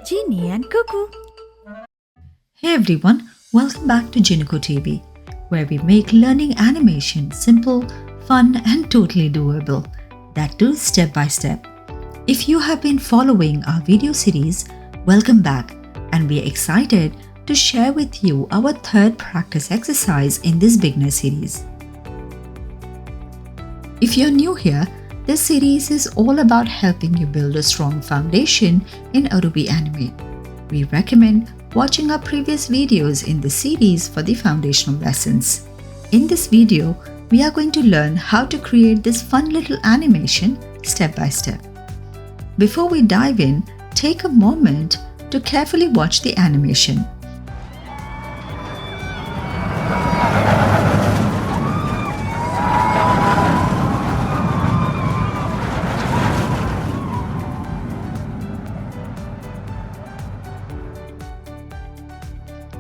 Jinny and Cuckoo. Hey everyone, welcome back to JinnikuTV, where we make learning animation simple, fun and totally doable. That too step by step. If you have been following our video series, welcome back, and we are excited to share with you our third practice exercise in this beginner series. If you're new here, this series is all about helping you build a strong foundation in Adobe Animate. We recommend watching our previous videos in the series for the foundational lessons. In this video, we are going to learn how to create this fun little animation step by step. Before we dive in, take a moment to carefully watch the animation.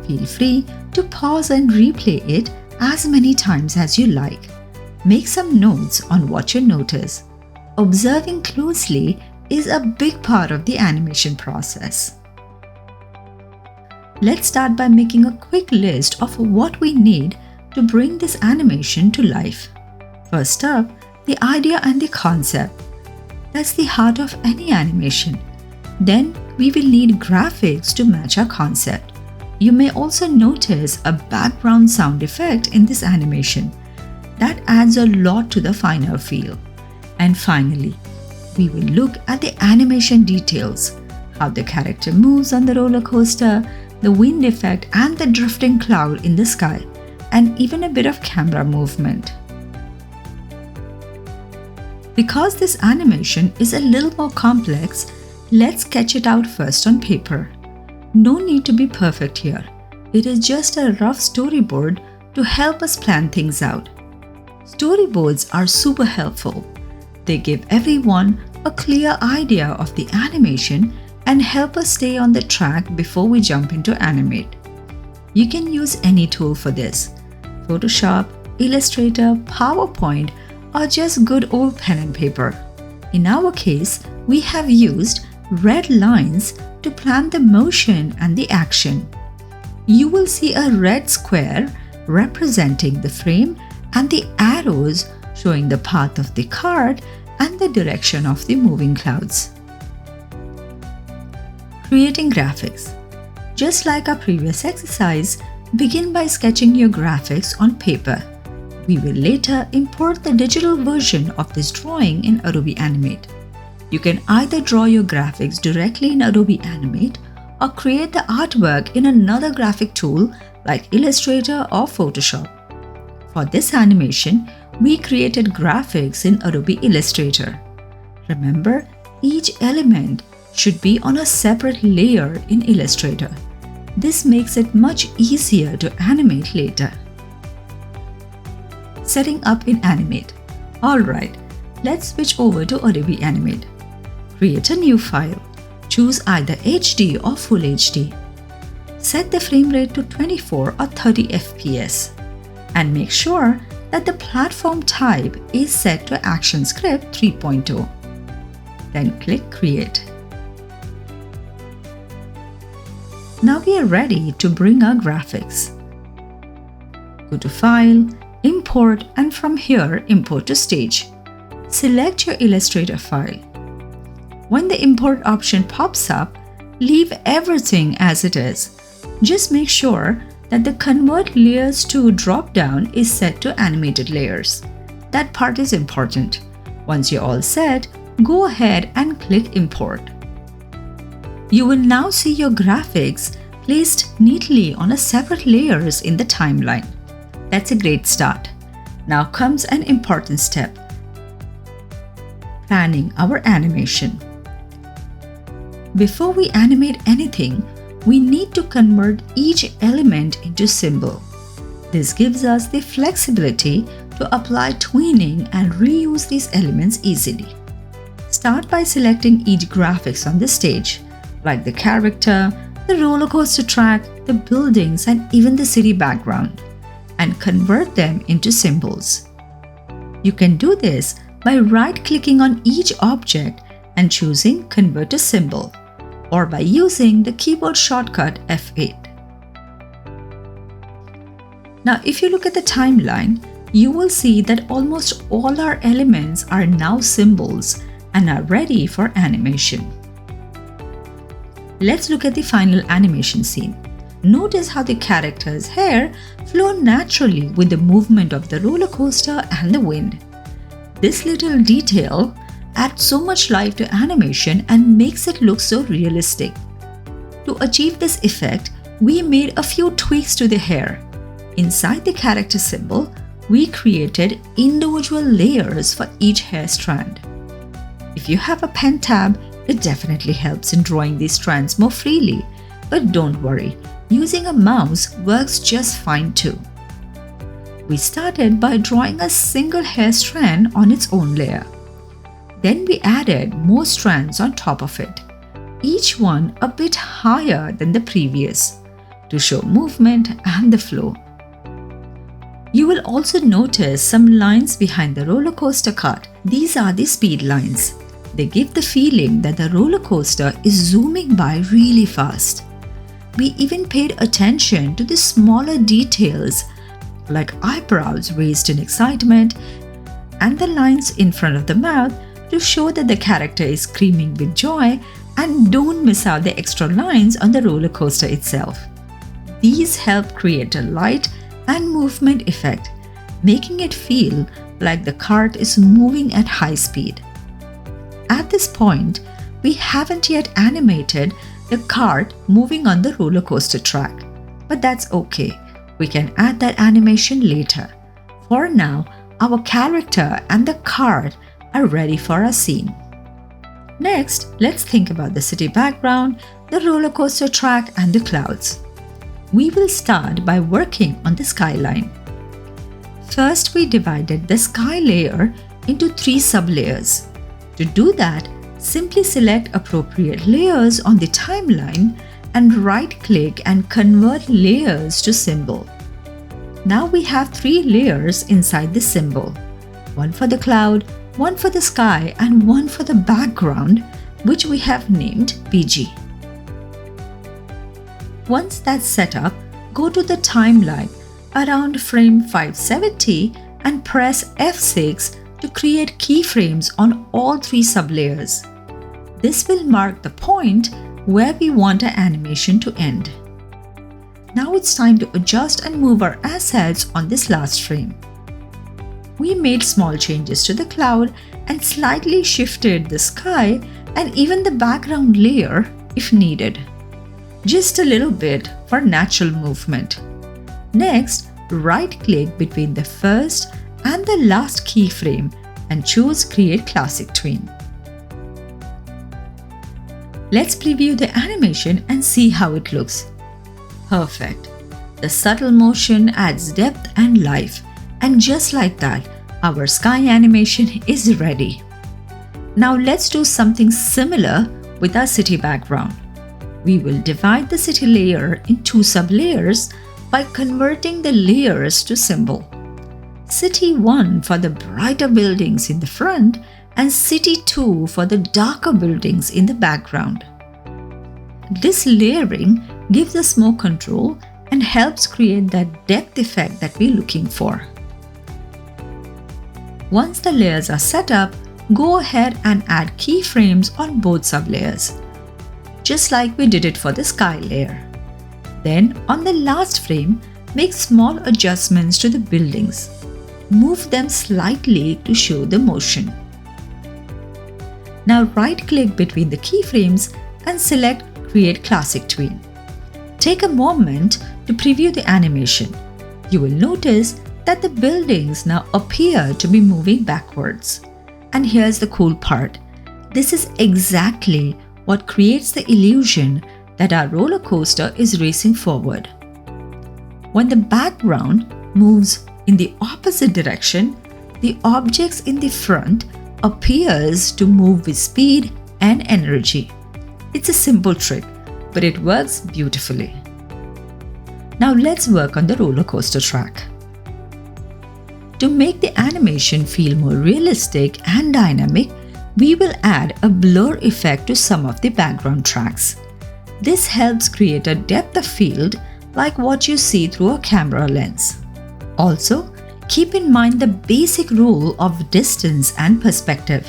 Feel free to pause and replay it as many times as you like. Make some notes on what you notice. Observing closely is a big part of the animation process. Let's start by making a quick list of what we need to bring this animation to life. First up, the idea and the concept. That's the heart of any animation. Then we will need graphics to match our concept. You may also notice a background sound effect in this animation. That adds a lot to the final feel. And finally, we will look at the animation details, how the character moves on the roller coaster, the wind effect and the drifting cloud in the sky, and even a bit of camera movement. Because this animation is a little more complex, let's sketch it out first on paper. No need to be perfect here. It is just a rough storyboard to help us plan things out. Storyboards are super helpful. They give everyone a clear idea of the animation and help us stay on the track before we jump into Animate. You can use any tool for this: Photoshop, Illustrator, PowerPoint, or just good old pen and paper. In our case, we have used red lines to plan the motion and the action. You will see a red square representing the frame and the arrows showing the path of the card and the direction of the moving clouds. Creating graphics. Just like our previous exercise, begin by sketching your graphics on paper. We will later import the digital version of this drawing in Adobe Animate. You can either draw your graphics directly in Adobe Animate or create the artwork in another graphic tool like Illustrator or Photoshop. For this animation, we created graphics in Adobe Illustrator. Remember, each element should be on a separate layer in Illustrator. This makes it much easier to animate later. Setting up in Animate. Alright, let's switch over to Adobe Animate. Create a new file. Choose either HD or Full HD. Set the frame rate to 24 or 30 FPS. And make sure that the platform type is set to ActionScript 3.0. Then click Create. Now we are ready to bring our graphics. Go to File, Import, and from here import to Stage. Select your Illustrator file. When the import option pops up, leave everything as it is. Just make sure that the Convert Layers to drop-down is set to Animated Layers. That part is important. Once you're all set, go ahead and click Import. You will now see your graphics placed neatly on a separate layers in the timeline. That's a great start. Now comes an important step: planning our animation. Before we animate anything, we need to convert each element into symbol. This gives us the flexibility to apply tweening and reuse these elements easily. Start by selecting each graphics on the stage, like the character, the roller coaster track, the buildings, and even the city background, and convert them into symbols. You can do this by right-clicking on each object and choosing Convert to Symbol. or by using the keyboard shortcut F8. Now, if you look at the timeline, you will see that almost all our elements are now symbols and are ready for animation. Let's look at the final animation scene. Notice how the character's hair flow naturally with the movement of the roller coaster and the wind. This little detail adds so much life to animation and makes it look so realistic. To achieve this effect, we made a few tweaks to the hair. Inside the character symbol, we created individual layers for each hair strand. If you have a pen tab, it definitely helps in drawing these strands more freely, but don't worry, using a mouse works just fine too. We started by drawing a single hair strand on its own layer. Then we added more strands on top of it, each one a bit higher than the previous, to show movement and the flow. You will also notice some lines behind the roller coaster cart. These are the speed lines. They give the feeling that the roller coaster is zooming by really fast. We even paid attention to the smaller details like eyebrows raised in excitement and the lines in front of the mouth to show that the character is screaming with joy, and don't miss out the extra lines on the roller coaster itself. These help create a light and movement effect, making it feel like the cart is moving at high speed. At this point, we haven't yet animated the cart moving on the roller coaster track, but that's okay. We can add that animation later. For now, our character and the cart are ready for our scene. Next, let's think about the city background, the roller coaster track, and the clouds. We will start by working on the skyline. First, we divided the sky layer into 3 sublayers. To do that, simply select appropriate layers on the timeline and right-click and convert layers to symbol. Now we have 3 layers inside the symbol, one for the cloud, one for the sky, and one for the background, which we have named BG. Once that's set up, go to the timeline around frame 570 and press F6 to create keyframes on all 3 sublayers. This will mark the point where we want our animation to end. Now it's time to adjust and move our assets on this last frame. We made small changes to the cloud and slightly shifted the sky and even the background layer if needed. Just a little bit for natural movement. Next, right-click between the first and the last keyframe and choose Create Classic Tween. Let's preview the animation and see how it looks. Perfect. The subtle motion adds depth and life, and just like that, our sky animation is ready. Now let's do something similar with our city background. We will divide the city layer in 2 sublayers by converting the layers to symbol. City 1 for the brighter buildings in the front and City 2 for the darker buildings in the background. This layering gives us more control and helps create that depth effect that we're looking for. Once the layers are set up, go ahead and add keyframes on both sublayers, just like we did it for the sky layer. Then, on the last frame, make small adjustments to the buildings. Move them slightly to show the motion. Now right-click between the keyframes and select Create Classic Tween. Take a moment to preview the animation. You will notice that the buildings now appear to be moving backwards. And here's the cool part. This is exactly what creates the illusion that our roller coaster is racing forward. When the background moves in the opposite direction, the objects in the front appears to move with speed and energy. It's a simple trick, but it works beautifully. Now let's work on the roller coaster track. To make the animation feel more realistic and dynamic, we will add a blur effect to some of the background tracks. This helps create a depth of field like what you see through a camera lens. Also, keep in mind the basic rule of distance and perspective.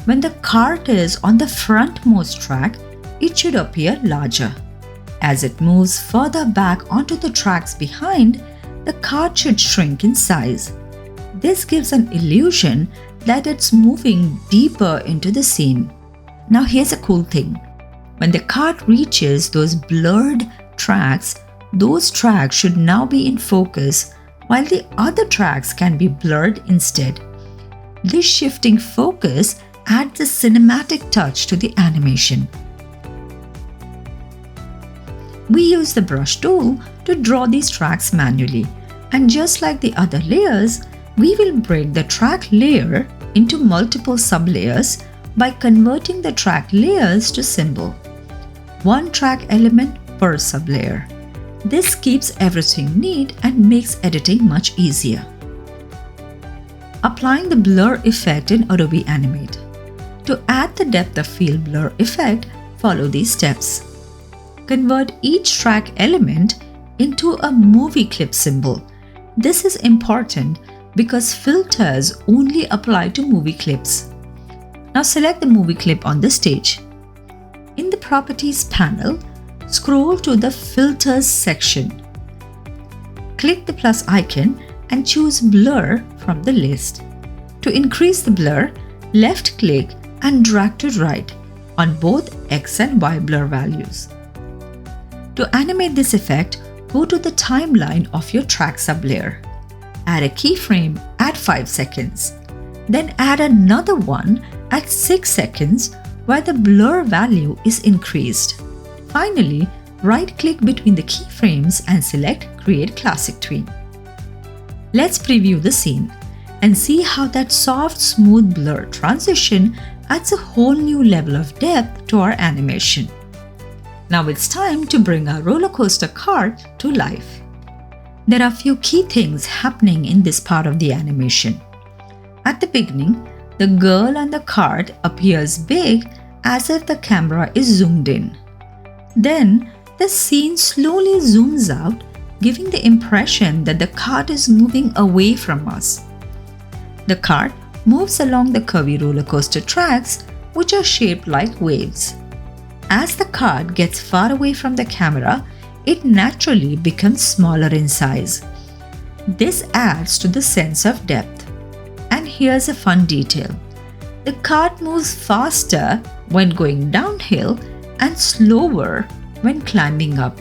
When the cart is on the frontmost track, it should appear larger. As it moves further back onto the tracks behind, the cart should shrink in size. This gives an illusion that it's moving deeper into the scene. Now here's a cool thing. When the cart reaches those blurred tracks, those tracks should now be in focus while the other tracks can be blurred instead. This shifting focus adds a cinematic touch to the animation. We use the brush tool to draw these tracks manually, and just like the other layers, we will break the track layer into multiple sublayers by converting the track layers to symbol. One track element per sublayer. This keeps everything neat and makes editing much easier. Applying the blur effect in Adobe Animate. To add the depth of field blur effect, follow these steps. Convert each track element into a movie clip symbol. This is important because filters only apply to movie clips. Now select the movie clip on the stage. In the Properties panel, scroll to the Filters section. Click the plus icon and choose Blur from the list. To increase the blur, left-click and drag to right on both X and Y blur values. To animate this effect, go to the timeline of your track sublayer. Add a keyframe at 5 seconds. Then add another one at 6 seconds where the blur value is increased. Finally, right-click between the keyframes and select Create Classic Tween. Let's preview the scene and see how that soft, smooth blur transition adds a whole new level of depth to our animation. Now it's time to bring our roller coaster cart to life. There are a few key things happening in this part of the animation. At the beginning, the girl and the cart appears big as if the camera is zoomed in. Then, the scene slowly zooms out, giving the impression that the cart is moving away from us. The cart moves along the curvy roller coaster tracks, which are shaped like waves. As the cart gets far away from the camera, it naturally becomes smaller in size. This adds to the sense of depth. And here's a fun detail. The cart moves faster when going downhill and slower when climbing up,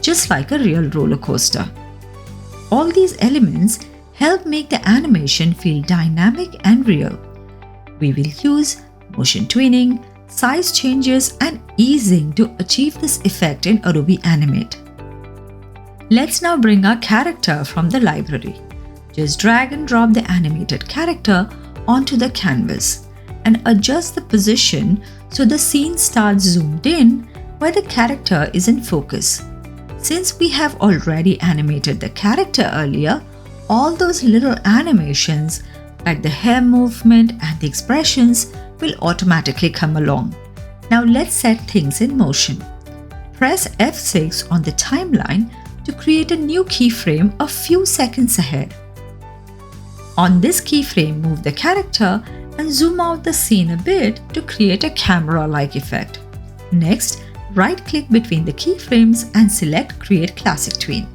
just like a real roller coaster. All these elements help make the animation feel dynamic and real. We will use motion tweening, size changes, and easing to achieve this effect in Adobe Animate. Let's now bring our character from the library. Just drag and drop the animated character onto the canvas and adjust the position so the scene starts zoomed in where the character is in focus. Since we have already animated the character earlier, all those little animations like the hair movement and the expressions will automatically come along. Now let's set things in motion. Press F6 on the timeline to create a new keyframe a few seconds ahead. On this keyframe, move the character and zoom out the scene a bit to create a camera-like effect. Next, right-click between the keyframes and select Create Classic Tween.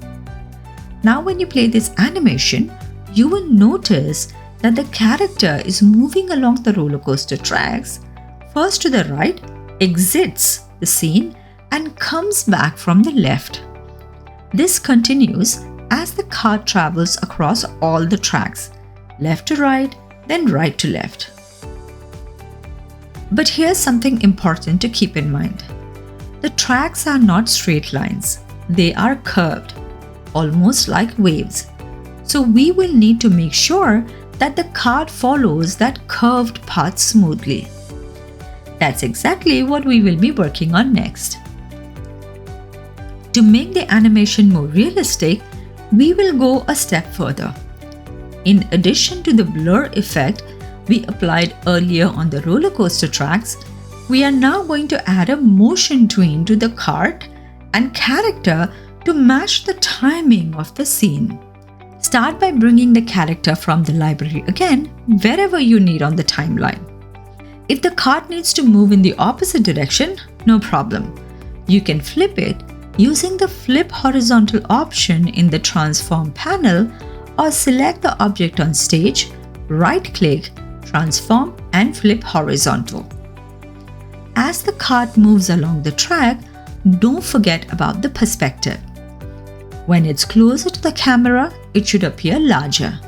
Now when you play this animation, you will notice that the character is moving along the roller coaster tracks, first to the right, exits the scene, and comes back from the left. This continues as the cart travels across all the tracks, left to right, then right to left. But here's something important to keep in mind. The tracks are not straight lines. They are curved, almost like waves. So we will need to make sure that the cart follows that curved path smoothly. That's exactly what we will be working on next. To make the animation more realistic, we will go a step further. In addition to the blur effect, we applied earlier on the roller coaster tracks, we are now going to add a motion tween to the cart and character to match the timing of the scene. Start by bringing the character from the library again, wherever you need on the timeline. If the cart needs to move in the opposite direction, no problem. You can flip it using the flip horizontal option in the transform panel, or select the object on stage, right-click, transform and flip horizontal. As the cart moves along the track, don't forget about the perspective. When it's closer to the camera, it should appear larger.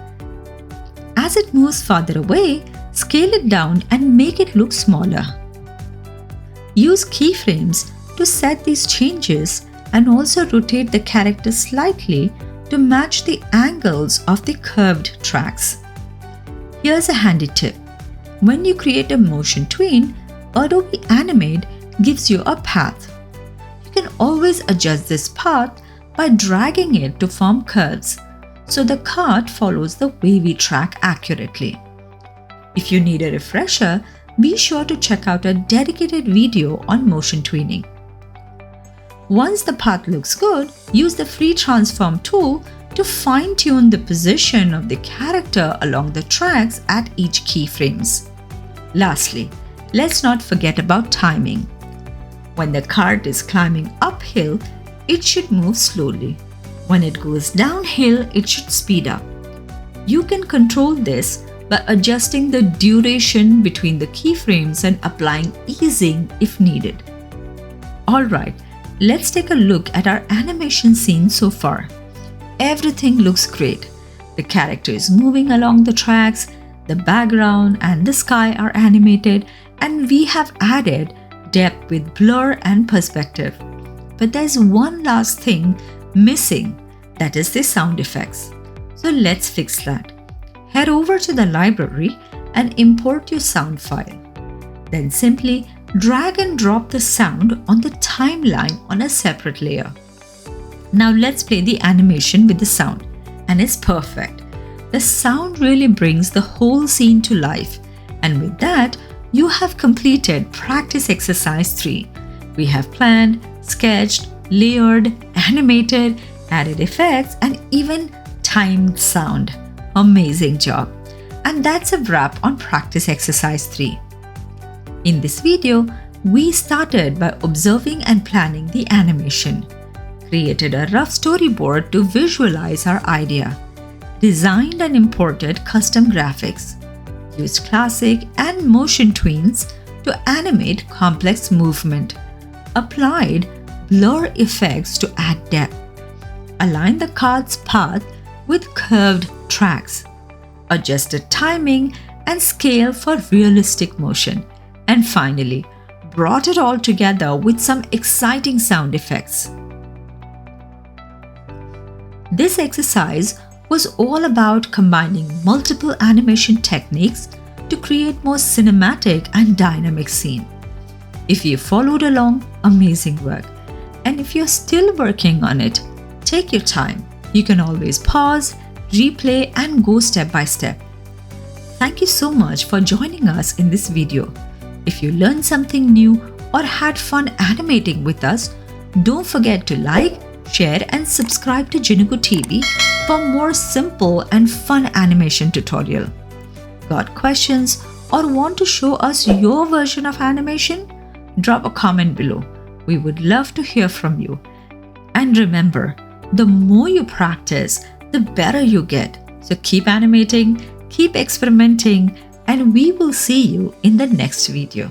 As it moves farther away, scale it down and make it look smaller. Use keyframes to set these changes and also rotate the character slightly to match the angles of the curved tracks. Here's a handy tip. When you create a motion tween, Adobe Animate gives you a path. You can always adjust this path by dragging it to form curves, so the cart follows the wavy track accurately. If you need a refresher, be sure to check out a dedicated video on motion tweening. Once the path looks good, use the free transform tool to fine-tune the position of the character along the tracks at each keyframes. Lastly, let's not forget about timing. When the cart is climbing uphill, it should move slowly. When it goes downhill, it should speed up. You can control this by adjusting the duration between the keyframes and applying easing if needed. Alright, let's take a look at our animation scene so far. Everything looks great. The character is moving along the tracks, the background and the sky are animated, and we have added depth with blur and perspective. But there's one last thing missing, that is the sound effects. So let's fix that. Head over to the library and import your sound file. Then simply drag and drop the sound on the timeline on a separate layer. Now let's play the animation with the sound, and it's perfect. The sound really brings the whole scene to life, and with that, you have completed practice exercise 3. We have planned, sketched, layered, animated, added effects, and even timed sound. Amazing job! And that's a wrap on practice exercise 3. In this video, we started by observing and planning the animation, created a rough storyboard to visualize our idea, designed and imported custom graphics, used classic and motion tweens to animate complex movement, applied blur effects to add depth, aligned the cart's path with curved tracks, adjusted timing and scale for realistic motion, and finally brought it all together with some exciting sound effects. This exercise was all about combining multiple animation techniques to create more cinematic and dynamic scene. If you followed along, amazing work. And if you're still working on it, take your time. You can always pause, replay, and go step by step. Thank you so much for joining us in this video. If you learned something new or had fun animating with us, don't forget to like, share, and subscribe to JinnikuTV for more simple and fun animation tutorial. Got questions or want to show us your version of animation? Drop a comment below. We would love to hear from you. And remember, the more you practice, the better you get. So keep animating, keep experimenting, and we will see you in the next video.